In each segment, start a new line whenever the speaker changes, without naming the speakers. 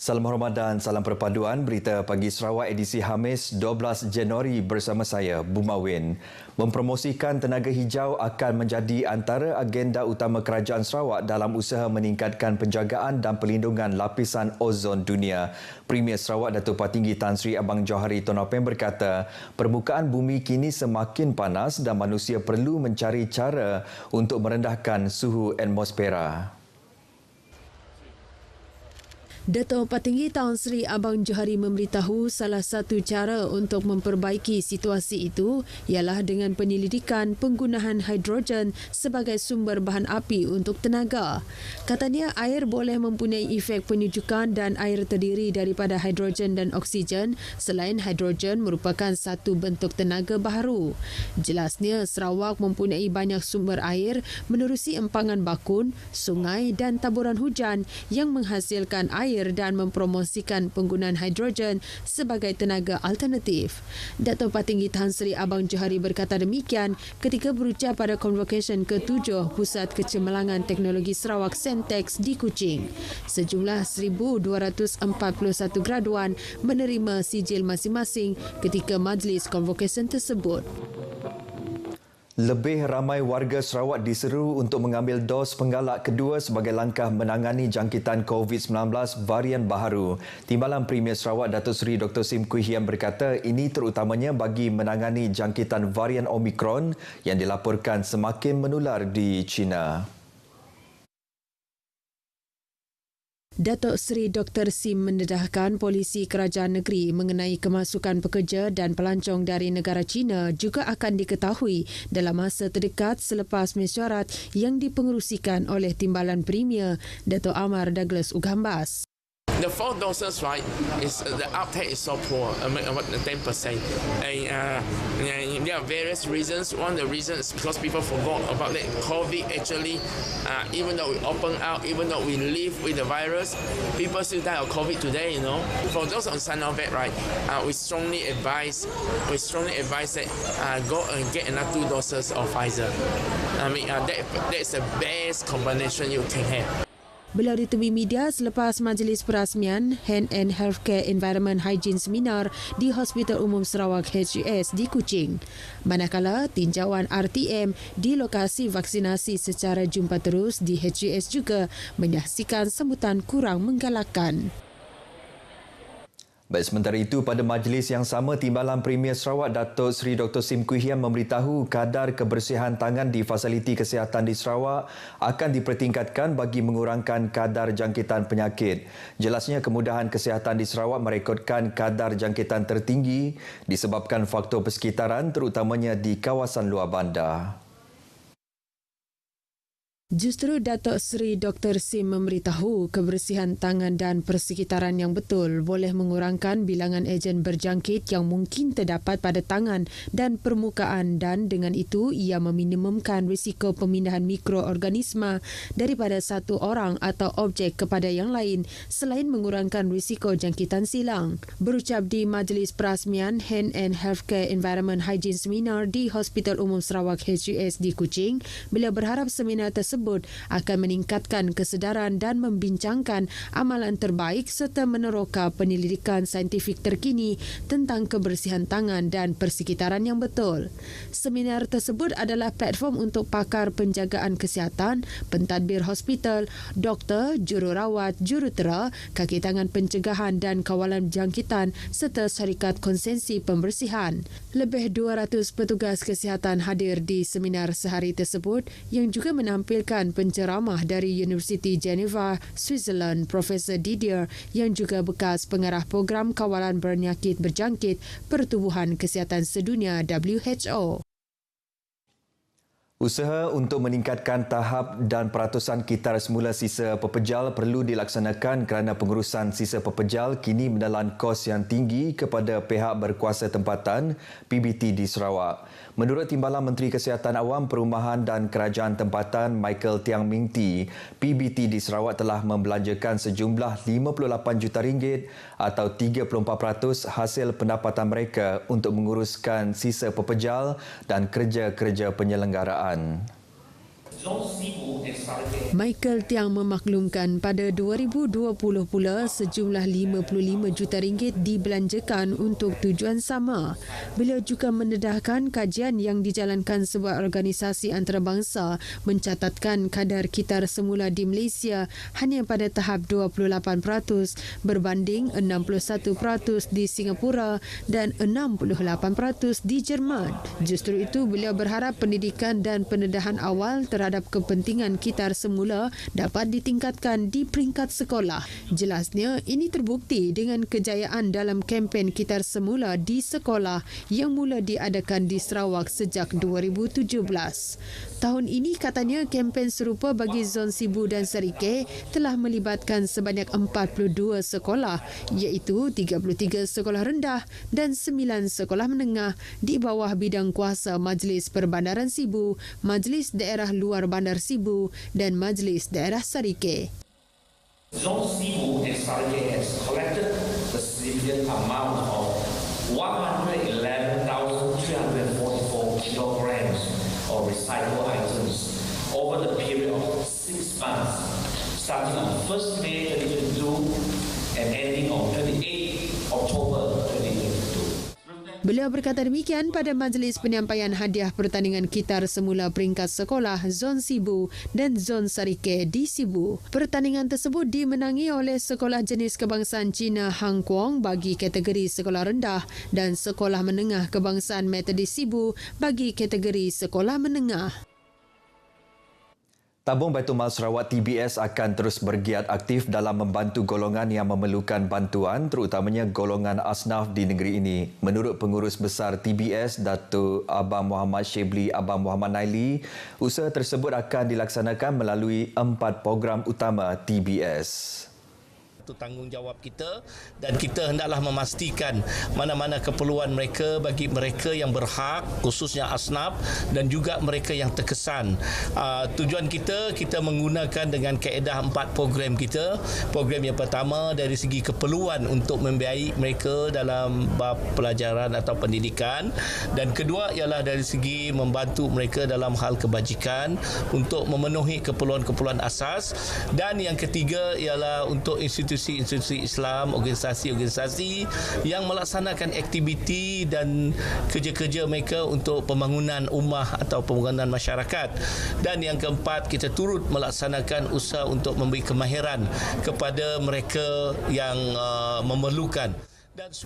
Salam hormat dan salam perpaduan. Berita Pagi Sarawak edisi Khamis 12 Januari bersama saya, Bumawin. Mempromosikan tenaga hijau akan menjadi antara agenda utama Kerajaan Sarawak dalam usaha meningkatkan penjagaan dan perlindungan lapisan ozon dunia. Premier Sarawak Datuk Patinggi Tan Sri Abang Johari Tun Nopeng berkata, permukaan bumi kini semakin panas dan manusia perlu mencari cara untuk merendahkan suhu atmosfera.
Datuk Patinggi Tan Sri Abang Johari memberitahu salah satu cara untuk memperbaiki situasi itu ialah dengan penyelidikan penggunaan hidrogen sebagai sumber bahan api untuk tenaga. Katanya air boleh mempunyai efek penyujukan dan air terdiri daripada hidrogen dan oksigen selain hidrogen merupakan satu bentuk tenaga baharu. Jelasnya Sarawak mempunyai banyak sumber air menerusi empangan bakun, sungai dan taburan hujan yang menghasilkan air dan mempromosikan penggunaan hidrogen sebagai tenaga alternatif. Datuk Patinggi Tan Sri Abang Johari berkata demikian ketika berucap pada Convocation ke-7 Pusat Kecemerlangan Teknologi Sarawak Sentex di Kuching. Sejumlah 1,241 graduan menerima sijil masing-masing ketika majlis Convocation tersebut.
Lebih ramai warga Sarawak diseru untuk mengambil dos penggalak kedua sebagai langkah menangani jangkitan COVID-19 varian baharu. Timbalan Premier Sarawak Datuk Seri Dr. Sim Kui Hian berkata ini terutamanya bagi menangani jangkitan varian Omicron yang dilaporkan semakin menular di China.
Datuk Seri Dr. Sim mendedahkan polisi kerajaan negeri mengenai kemasukan pekerja dan pelancong dari negara China juga akan diketahui dalam masa terdekat selepas mesyuarat yang dipengerusikan oleh Timbalan Premier Datuk Amar Douglas Ugambas.
The 4 doses, right, is the uptake is so poor, about 10%. And there are various reasons. One of the reasons is because people forgot about that COVID actually, even though we open out, even though we live with the virus, people still die of COVID today, you know. For those on Sinovac, right, we strongly advise that go and get another 2 doses of Pfizer. I mean, that's the best combination you can have.
Beliau ditemui media selepas majlis perasmian Hand and Healthcare Environment Hygiene Seminar di Hospital Umum Sarawak HUS di Kuching. Manakala tinjauan RTM di lokasi vaksinasi secara jumpa terus di HUS juga menyaksikan sambutan kurang menggalakkan.
Baik, sementara itu pada majlis yang sama Timbalan Premier Sarawak Datuk Seri Dr. Sim Kui Hian memberitahu kadar kebersihan tangan di fasiliti kesihatan di Sarawak akan dipertingkatkan bagi mengurangkan kadar jangkitan penyakit. Jelasnya kemudahan kesihatan di Sarawak merekodkan kadar jangkitan tertinggi disebabkan faktor persekitaran terutamanya di kawasan luar bandar.
Justru Datuk Seri Dr. Sim memberitahu kebersihan tangan dan persekitaran yang betul boleh mengurangkan bilangan ejen berjangkit yang mungkin terdapat pada tangan dan permukaan dan dengan itu ia meminimumkan risiko pemindahan mikroorganisma daripada satu orang atau objek kepada yang lain selain mengurangkan risiko jangkitan silang. Berucap di Majlis Perasmian Hand and Healthcare Environment Hygiene Seminar di Hospital Umum Sarawak HUS di Kuching, beliau berharap seminar tersebut akan meningkatkan kesedaran dan membincangkan amalan terbaik serta meneroka penyelidikan saintifik terkini tentang kebersihan tangan dan persekitaran yang betul. Seminar tersebut adalah platform untuk pakar penjagaan kesihatan, pentadbir hospital, doktor, jururawat, jurutera, kaki tangan pencegahan dan kawalan jangkitan serta syarikat konsensi pembersihan. Lebih 200 petugas kesihatan hadir di seminar sehari tersebut yang juga menampilkan penceramah dari Universiti Geneva, Switzerland, Profesor Didier yang juga bekas pengarah program kawalan penyakit berjangkit Pertubuhan Kesihatan Sedunia WHO.
Usaha untuk meningkatkan tahap dan peratusan kitar semula sisa pepejal perlu dilaksanakan kerana pengurusan sisa pepejal kini menelan kos yang tinggi kepada pihak berkuasa tempatan PBT di Sarawak. Menurut Timbalan Menteri Kesihatan Awam, Perumahan dan Kerajaan Tempatan Michael Tiang Ming Tee, PBT di Sarawak telah membelanjakan sejumlah RM58 juta atau 34% hasil pendapatan mereka untuk menguruskan sisa pepejal dan kerja-kerja penyelenggaraan.
Michael Tiang memaklumkan pada 2020 pula sejumlah 55 juta ringgit dibelanjakan untuk tujuan sama. Beliau juga mendedahkan kajian yang dijalankan sebuah organisasi antarabangsa mencatatkan kadar kitar semula di Malaysia hanya pada tahap 28% berbanding 61% di Singapura dan 68% di Jerman. Justru itu beliau berharap pendidikan dan pendedahan awal terhadap kepentingan kitar semula dapat ditingkatkan di peringkat sekolah. Jelasnya, ini terbukti dengan kejayaan dalam kempen kitar semula di sekolah yang mula diadakan di Sarawak sejak 2017. Tahun ini katanya kempen serupa bagi Zon Sibu dan Serikeh telah melibatkan sebanyak 42 sekolah iaitu 33 sekolah rendah dan 9 sekolah menengah di bawah bidang kuasa Majlis Perbandaran Sibu, Majlis Daerah Luar Bandar Sibu dan Majlis Daerah Serikeh.
Zon Sibu and Serikeh has collected the significant amount of 111,344 kilograms of recycled items over the period of 6 months, starting on 1st May 2022 and ending on 28 October 2022.
Beliau berkata demikian pada majlis penyampaian hadiah pertandingan kitar semula peringkat sekolah Zon Sibu dan Zon Serikeh di Sibu. Pertandingan tersebut dimenangi oleh Sekolah Jenis Kebangsaan Cina Hang Kuang bagi kategori sekolah rendah dan Sekolah Menengah Kebangsaan Metodis Sibu bagi kategori sekolah menengah.
Tabung Baitul Mal Sarawak TBS akan terus bergiat aktif dalam membantu golongan yang memerlukan bantuan terutamanya golongan asnaf di negeri ini. Menurut Pengurus Besar TBS, Datuk Abang Muhammad Shibli Abang Muhammad Naili, usaha tersebut akan dilaksanakan melalui 4 program utama TBS.
Itu tanggungjawab kita dan kita hendaklah memastikan mana-mana keperluan mereka bagi mereka yang berhak, khususnya asnaf dan juga mereka yang terkesan. Tujuan kita menggunakan dengan kaedah 4 program kita. Program yang pertama dari segi keperluan untuk membiayai mereka dalam bab pelajaran atau pendidikan, dan kedua ialah dari segi membantu mereka dalam hal kebajikan untuk memenuhi keperluan-keperluan asas, dan yang ketiga ialah untuk institusi Islam, organisasi-organisasi yang melaksanakan aktiviti dan kerja-kerja mereka untuk pembangunan ummah atau pembangunan masyarakat. Dan yang keempat, kita turut melaksanakan usaha untuk memberi kemahiran kepada mereka yang memerlukan.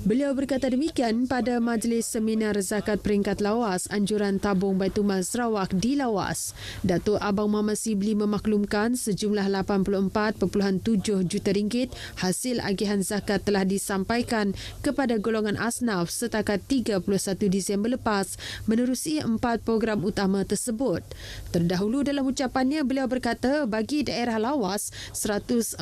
Beliau berkata demikian pada Majlis Seminar Zakat Peringkat Lawas Anjuran Tabung Baitul Mal Sarawak di Lawas. Datuk Abang Muhammad Shibli memaklumkan sejumlah 84.7 juta ringgit hasil agihan zakat telah disampaikan kepada golongan asnaf setakat 31 Disember lepas menerusi 4 program utama tersebut. Terdahulu dalam ucapannya, beliau berkata bagi daerah Lawas 114,310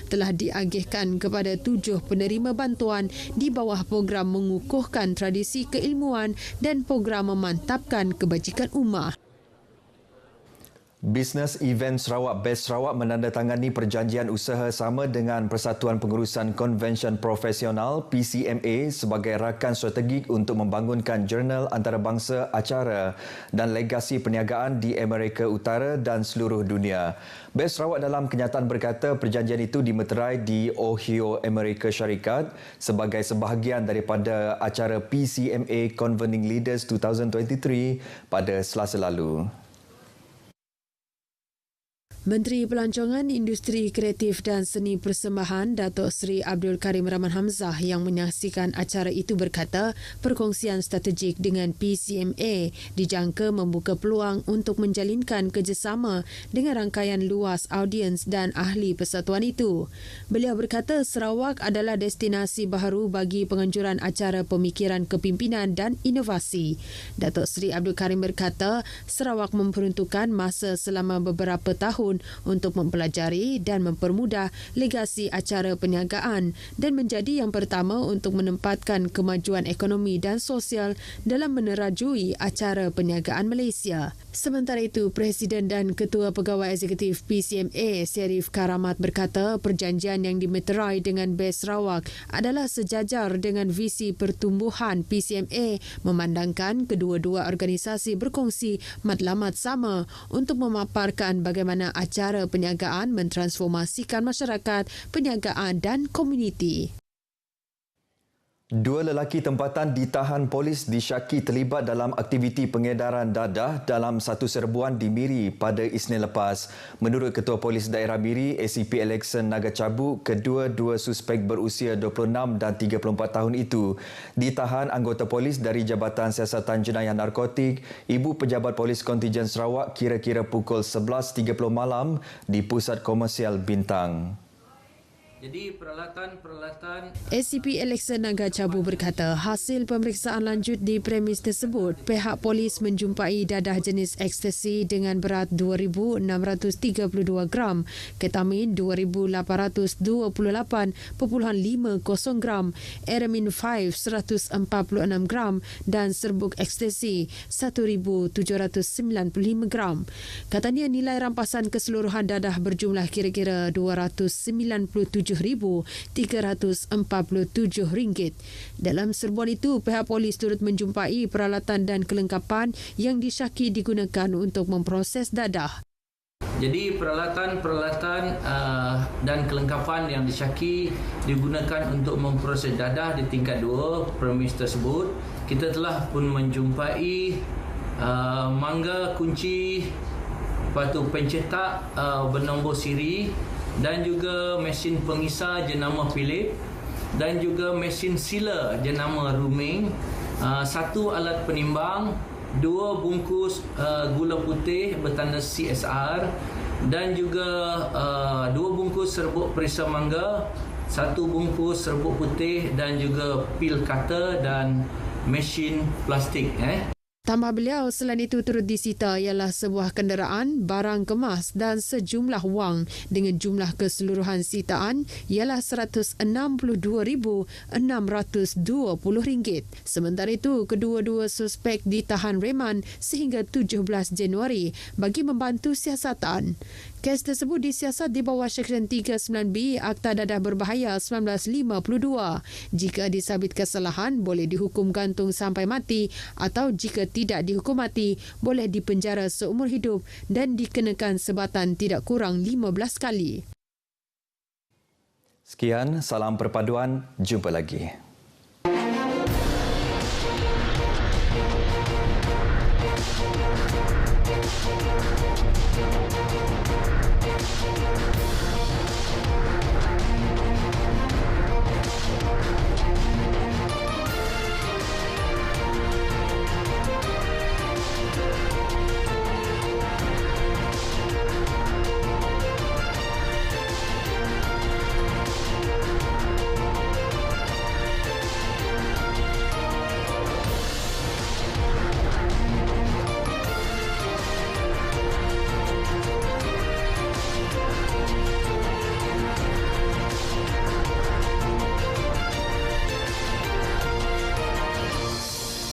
telah diagihkan kepada 7 penerima bantuan di bawah program mengukuhkan tradisi keilmuan dan program memantapkan kebajikan ummah.
Bisnes Event Sarawak Best Sarawak menandatangani perjanjian usaha sama dengan Persatuan Pengurusan Konvensyen Profesional PCMA sebagai rakan strategik untuk membangunkan jurnal antarabangsa acara dan legasi perniagaan di Amerika Utara dan seluruh dunia. Best Sarawak dalam kenyataan berkata perjanjian itu dimeterai di Ohio, Amerika Syarikat sebagai sebahagian daripada acara PCMA Convening Leaders 2023 pada Selasa lalu.
Menteri Pelancongan, Industri Kreatif dan Seni Persembahan Datuk Seri Abdul Karim Rahman Hamzah yang menyaksikan acara itu berkata perkongsian strategik dengan PCMA dijangka membuka peluang untuk menjalinkan kerjasama dengan rangkaian luas audiens dan ahli persatuan itu. Beliau berkata Sarawak adalah destinasi baharu bagi penganjuran acara pemikiran kepimpinan dan inovasi. Datuk Seri Abdul Karim berkata Sarawak memperuntukkan masa selama beberapa tahun untuk mempelajari dan mempermudah legasi acara perniagaan dan menjadi yang pertama untuk menempatkan kemajuan ekonomi dan sosial dalam menerajui acara perniagaan Malaysia. Sementara itu, Presiden dan Ketua Pegawai Eksekutif PCMA, Serif Karamat berkata perjanjian yang dimeterai dengan BES Sarawak adalah sejajar dengan visi pertumbuhan PCMA memandangkan kedua-dua organisasi berkongsi matlamat sama untuk memaparkan bagaimana acara perniagaan mentransformasikan masyarakat, perniagaan dan komuniti.
Dua lelaki tempatan ditahan polis disyaki terlibat dalam aktiviti pengedaran dadah dalam satu serbuan di Miri pada Isnin lepas. Menurut Ketua Polis Daerah Miri, ACP Alexon Nagacabu, kedua-dua suspek berusia 26 dan 34 tahun itu ditahan anggota polis dari Jabatan Siasatan Jenayah Narkotik, Ibu Pejabat Polis Kontijen Sarawak kira-kira pukul 11.30 malam di Pusat Komersial Bintang.
Jadi peralatan
ACP Alexon Nagacabu berkata hasil pemeriksaan lanjut di premis tersebut, pihak polis menjumpai dadah jenis ekstasi dengan berat 2,632 gram, ketamin 2,828.50 gram, Eramin 5 146 gram dan serbuk ekstasi 1,795 gram. Katanya nilai rampasan keseluruhan dadah berjumlah kira-kira RM297,347. Dalam serbuan itu, pihak polis turut menjumpai peralatan dan kelengkapan yang disyaki digunakan untuk memproses dadah.
Jadi peralatan dan kelengkapan yang disyaki digunakan untuk memproses dadah di tingkat 2 premis tersebut. Kita telah pun menjumpai mangga kunci, lepas tu pencetak bernombor siri dan juga mesin pengisar jenama Philip dan juga mesin sealer jenama Ruming, satu alat penimbang, 2 bungkus gula putih bertanda CSR dan juga 2 bungkus serbuk perisa mangga, 1 bungkus serbuk putih dan juga pil cutter dan mesin plastik.
Tambah beliau, selain itu turut disita ialah sebuah kenderaan, barang kemas dan sejumlah wang dengan jumlah keseluruhan sitaan ialah RM162,620. Sementara itu, kedua-dua suspek ditahan reman sehingga 17 Januari bagi membantu siasatan. Kes tersebut disiasat di bawah Seksyen 39B Akta Dadah Berbahaya 1952. Jika disabit kesalahan, boleh dihukum gantung sampai mati atau jika tidak dihukum mati, boleh dipenjara seumur hidup dan dikenakan sebatan tidak kurang 15 kali.
Sekian, salam perpaduan. Jumpa lagi.